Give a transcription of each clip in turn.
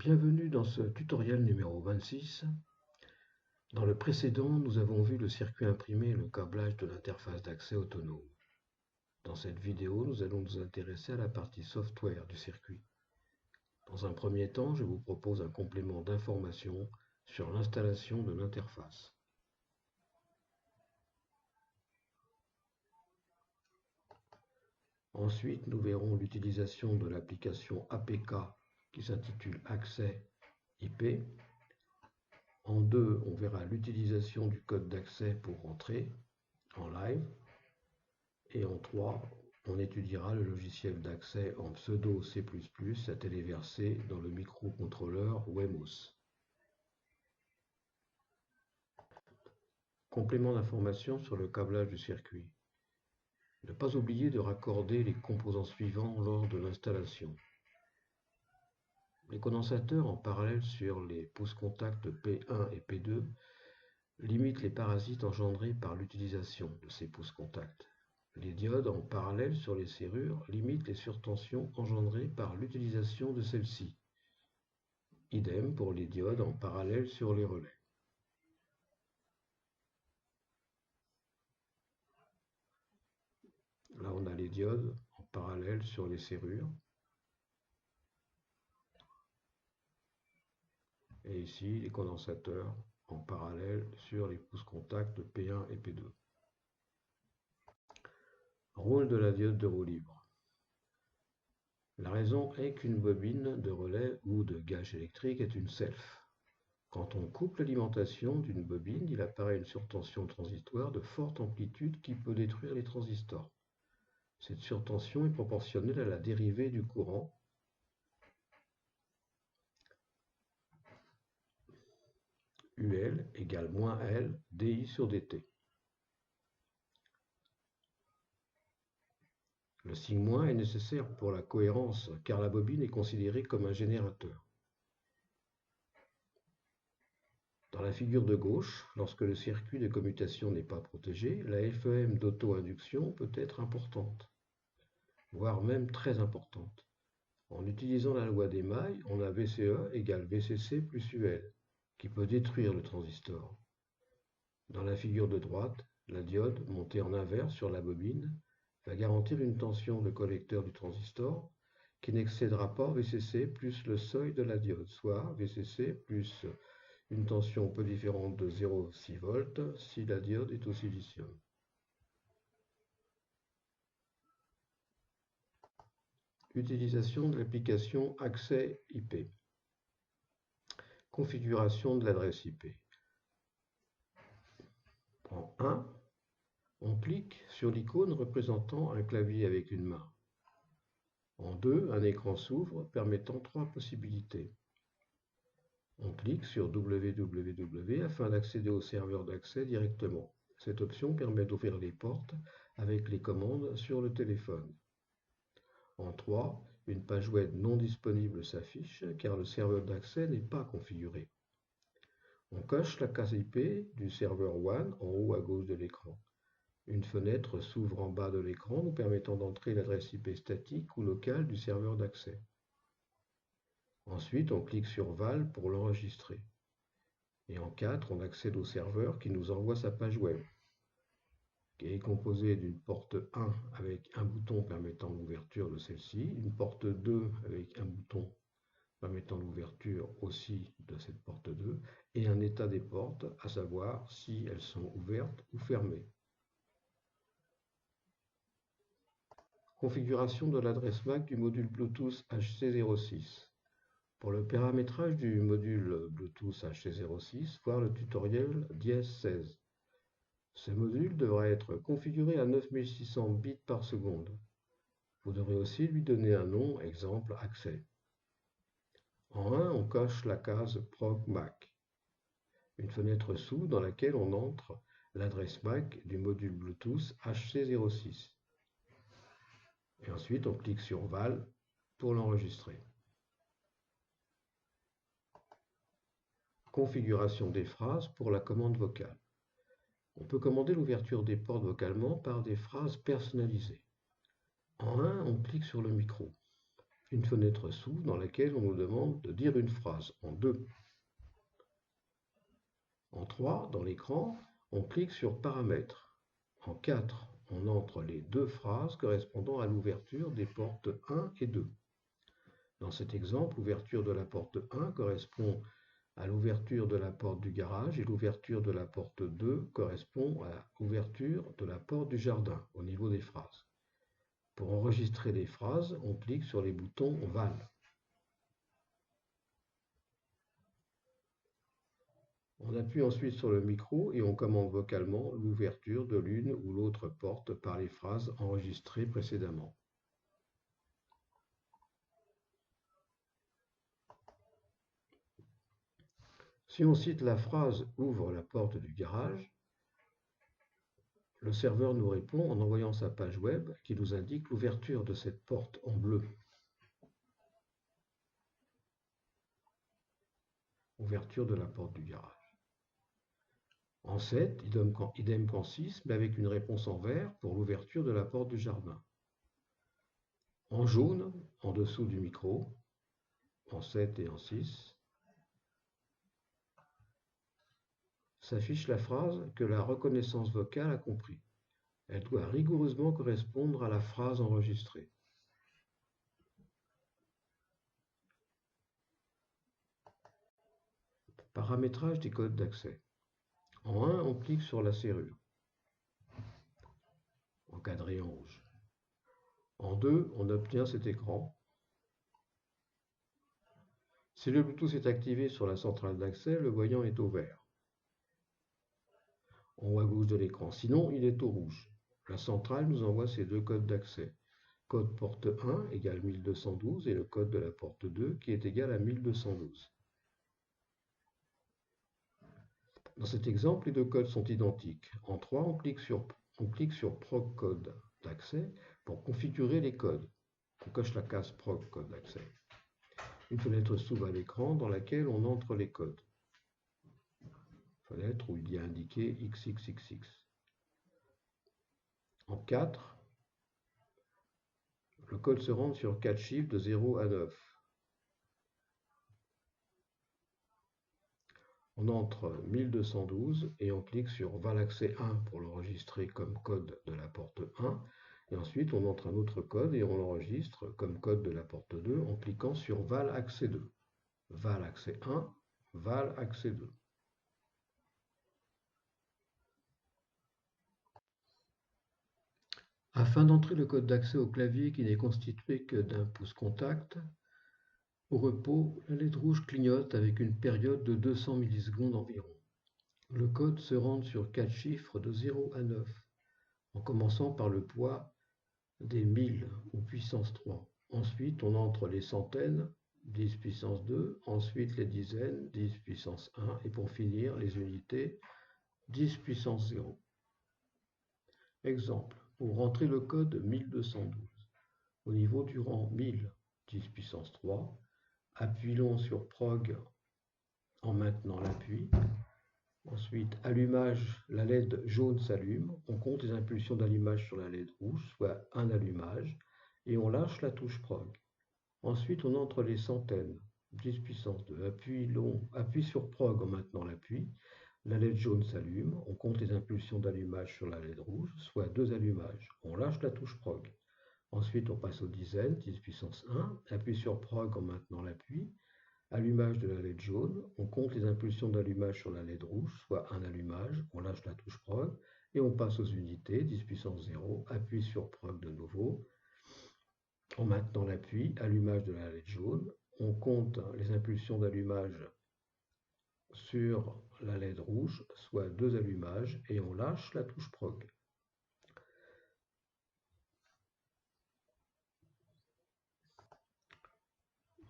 Bienvenue dans ce tutoriel numéro 26. Dans le précédent, nous avons vu le circuit imprimé et le câblage de l'interface d'accès autonome. Dans cette vidéo, nous allons nous intéresser à la partie software du circuit. Dans un premier temps, je vous propose un complément d'information sur l'installation de l'interface. Ensuite, nous verrons l'utilisation de l'application APK qui s'intitule Accès IP. En 2, on verra l'utilisation du code d'accès pour entrer en live. Et en 3, on étudiera le logiciel d'accès en pseudo C++ à téléverser dans le microcontrôleur Wemos. Complément d'information sur le câblage du circuit. Ne pas oublier de raccorder les composants suivants lors de l'installation. Les condensateurs en parallèle sur les pouces-contacts P1 et P2 limitent les parasites engendrés par l'utilisation de ces pouces-contacts. Les diodes en parallèle sur les serrures limitent les surtensions engendrées par l'utilisation de celles-ci. Idem pour les diodes en parallèle sur les relais. Là, on a les diodes en parallèle sur les serrures. Et ici, les condensateurs en parallèle sur les pouces-contacts P1 et P2. Rôle de la diode de roue libre. La raison est qu'une bobine de relais ou de gage électrique est une self. Quand on coupe l'alimentation d'une bobine, il apparaît une surtension transitoire de forte amplitude qui peut détruire les transistors. Cette surtension est proportionnelle à la dérivée du courant UL égale moins L dI sur dt. Le signe moins est nécessaire pour la cohérence car la bobine est considérée comme un générateur. Dans la figure de gauche, lorsque le circuit de commutation n'est pas protégé, la FEM d'auto-induction peut être importante, voire même très importante. En utilisant la loi des mailles, on a VCE égale VCC plus UL, qui peut détruire le transistor. Dans la figure de droite, la diode, montée en inverse sur la bobine, va garantir une tension de collecteur du transistor qui n'excédera pas VCC plus le seuil de la diode, soit VCC plus une tension peu différente de 0,6 volts si la diode est au silicium. Utilisation de l'application Accès IP. Configuration de l'adresse IP. En 1, on clique sur l'icône représentant un clavier avec une main. En 2, un écran s'ouvre permettant 3 possibilités. On clique sur www afin d'accéder au serveur d'accès directement. Cette option permet d'ouvrir les portes avec les commandes sur le téléphone. En 3, une page web non disponible s'affiche car le serveur d'accès n'est pas configuré. On coche la case IP du serveur WAN en haut à gauche de l'écran. Une fenêtre s'ouvre en bas de l'écran nous permettant d'entrer l'adresse IP statique ou locale du serveur d'accès. Ensuite, on clique sur Val pour l'enregistrer. Et en 4, on accède au serveur qui nous envoie sa page web, qui est composée d'une porte 1 avec un bouton permettant l'ouverture de celle-ci, une porte 2 avec un bouton permettant l'ouverture aussi de cette porte 2, et un état des portes, à savoir si elles sont ouvertes ou fermées. Configuration de l'adresse MAC du module Bluetooth HC06. Pour le paramétrage du module Bluetooth HC06, voir le tutoriel dièse 16. Ce module devra être configuré à 9600 bits par seconde. Vous devrez aussi lui donner un nom, exemple accès. En 1, on coche la case Prog MAC. Une fenêtre s'ouvre dans laquelle on entre l'adresse MAC du module Bluetooth HC06. Et ensuite, on clique sur Val pour l'enregistrer. Configuration des phrases pour la commande vocale. On peut commander l'ouverture des portes vocalement par des phrases personnalisées. En 1, on clique sur le micro. Une fenêtre s'ouvre dans laquelle on nous demande de dire une phrase. En 2. En 3, dans l'écran, on clique sur Paramètres. En 4, on entre les deux phrases correspondant à l'ouverture des portes 1 et 2. Dans cet exemple, l'ouverture de la porte 1 correspond à l'ouverture de la porte du garage et l'ouverture de la porte 2 correspond à l'ouverture de la porte du jardin au niveau des phrases. Pour enregistrer les phrases, on clique sur les boutons Val. On appuie ensuite sur le micro et on commande vocalement l'ouverture de l'une ou l'autre porte par les phrases enregistrées précédemment. Si on cite la phrase « Ouvre la porte du garage », le serveur nous répond en envoyant sa page web qui nous indique l'ouverture de cette porte en bleu. Ouverture de la porte du garage. En 7, idem qu'en 6, mais avec une réponse en vert pour l'ouverture de la porte du jardin. En jaune, en dessous du micro, en 7 et en 6, s'affiche la phrase que la reconnaissance vocale a compris. Elle doit rigoureusement correspondre à la phrase enregistrée. Paramétrage des codes d'accès. En 1, on clique sur la serrure, encadrée en rouge. En 2, on obtient cet écran. Si le Bluetooth est activé sur la centrale d'accès, le voyant est au vert, en haut à gauche de l'écran. Sinon, il est au rouge. La centrale nous envoie ces deux codes d'accès. Code porte 1 égale 1212 et le code de la porte 2 qui est égal à 1212. Dans cet exemple, les deux codes sont identiques. En 3, on clique sur Proc code d'accès pour configurer les codes. On coche la case Proc code d'accès. Une fenêtre s'ouvre à l'écran dans laquelle on entre les codes. Fenêtre où il y a indiqué XXXX. En 4, le code se rentre sur 4 chiffres de 0 à 9. On entre 1212 et on clique sur Val accès 1 pour l'enregistrer comme code de la porte 1. Et ensuite, on entre un autre code et on l'enregistre comme code de la porte 2 en cliquant sur Val accès 2. Val accès 1, Val accès 2. Afin d'entrer le code d'accès au clavier qui n'est constitué que d'un pouce contact, au repos, la LED rouge clignote avec une période de 200 millisecondes environ. Le code se rentre sur 4 chiffres de 0 à 9, en commençant par le poids des 1000 ou puissance 3. Ensuite, on entre les centaines, 10 puissance 2, ensuite les dizaines, 10 puissance 1, et pour finir, les unités, 10 puissance 0. Exemple, pour rentrer le code 1212, au niveau du rang 1000, 10 puissance 3, appuyons sur Prog en maintenant l'appui. Ensuite, allumage, la LED jaune s'allume, on compte les impulsions d'allumage sur la LED rouge, soit un allumage, et on lâche la touche Prog. Ensuite, on entre les centaines, 10 puissance 2, appuie sur Prog en maintenant l'appui, la LED jaune s'allume, on compte les impulsions d'allumage sur la LED rouge, soit 2 allumages, on lâche la touche Prog. Ensuite, on passe aux dizaines, 10 puissance 1, appuie sur Prog en maintenant l'appui, allumage de la LED jaune, on compte les impulsions d'allumage sur la LED rouge, soit un allumage, on lâche la touche Prog, et on passe aux unités, 10 puissance 0, appuie sur Prog de nouveau, en maintenant l'appui, allumage de la LED jaune, on compte les impulsions d'allumage sur la LED rouge, soit 2 allumages, et on lâche la touche Prog.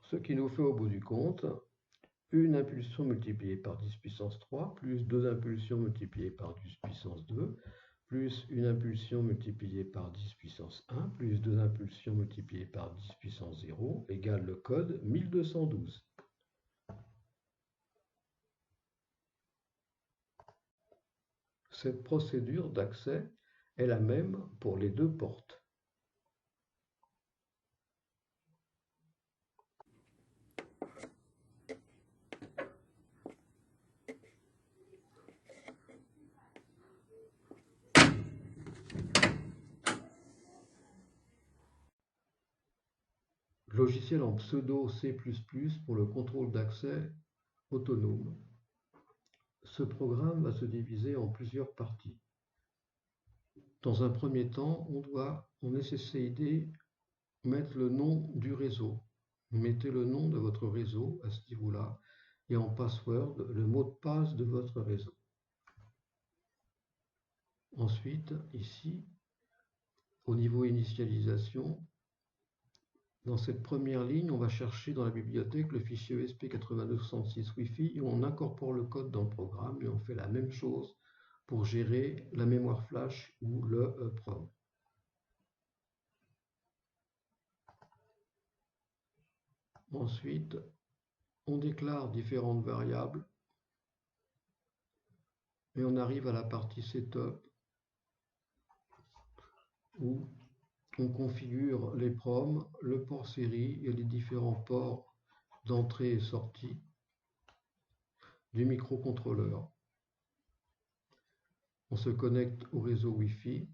Ce qui nous fait au bout du compte une impulsion multipliée par 10 puissance 3, plus 2 impulsions multipliées par 10 puissance 2, plus une impulsion multipliée par 10 puissance 1, plus 2 impulsions multipliées par 10 puissance 0, égale le code 1212. Cette procédure d'accès est la même pour les deux portes. Logiciel en pseudo C++ pour le contrôle d'accès autonome. Ce programme va se diviser en plusieurs parties. Dans un premier temps, on doit en SSID mettre le nom du réseau. Mettez le nom de votre réseau à ce niveau-là et en password le mot de passe de votre réseau. Ensuite, ici, au niveau initialisation, dans cette première ligne, on va chercher dans la bibliothèque le fichier ESP8266 Wi-Fi et on incorpore le code dans le programme et on fait la même chose pour gérer la mémoire flash ou le EEPROM. Ensuite, on déclare différentes variables et on arrive à la partie Setup où on configure les PROM, le port série et les différents ports d'entrée et sortie du microcontrôleur. On se connecte au réseau Wi-Fi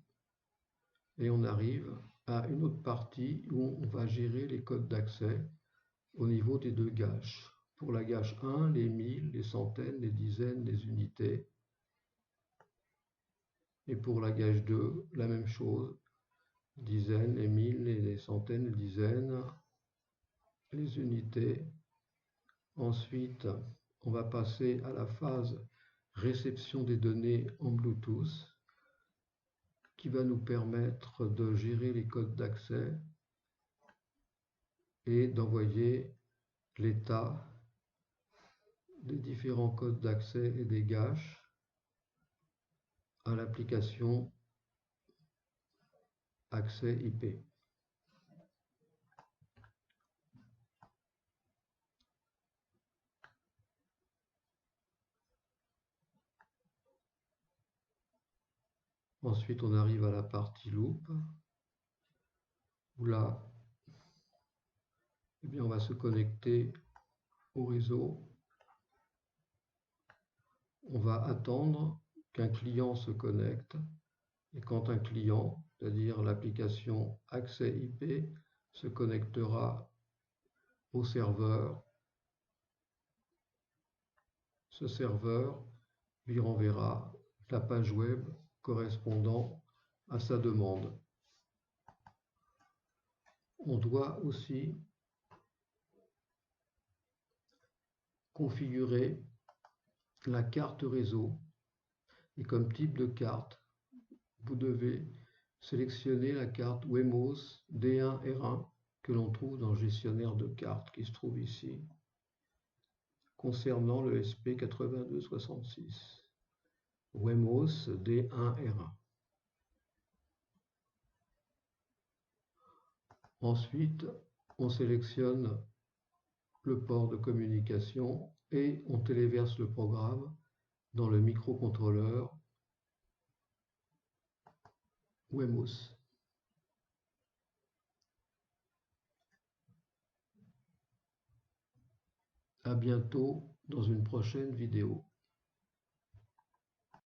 et on arrive à une autre partie où on va gérer les codes d'accès au niveau des deux gâches. Pour la gâche 1, les 1000, les centaines, les dizaines, les unités. Et pour la gâche 2, la même chose. Dizaines, les 1000, les centaines, les dizaines, les unités. Ensuite, on va passer à la phase réception des données en Bluetooth qui va nous permettre de gérer les codes d'accès et d'envoyer l'état des différents codes d'accès et des gâches à l'application accès IP. Ensuite, on arrive à la partie loop, où là, eh bien, on va se connecter au réseau. On va attendre qu'un client se connecte. Et quand un client, c'est-à-dire l'application accès IP, se connectera au serveur, ce serveur lui renverra la page web correspondant à sa demande. On doit aussi configurer la carte réseau et comme type de carte, vous devez sélectionner la carte Wemos D1R1 que l'on trouve dans le gestionnaire de cartes qui se trouve ici concernant le SP8266. Wemos D1R1. Ensuite, on sélectionne le port de communication et on téléverse le programme dans le microcontrôleur Wemos. À bientôt dans une prochaine vidéo.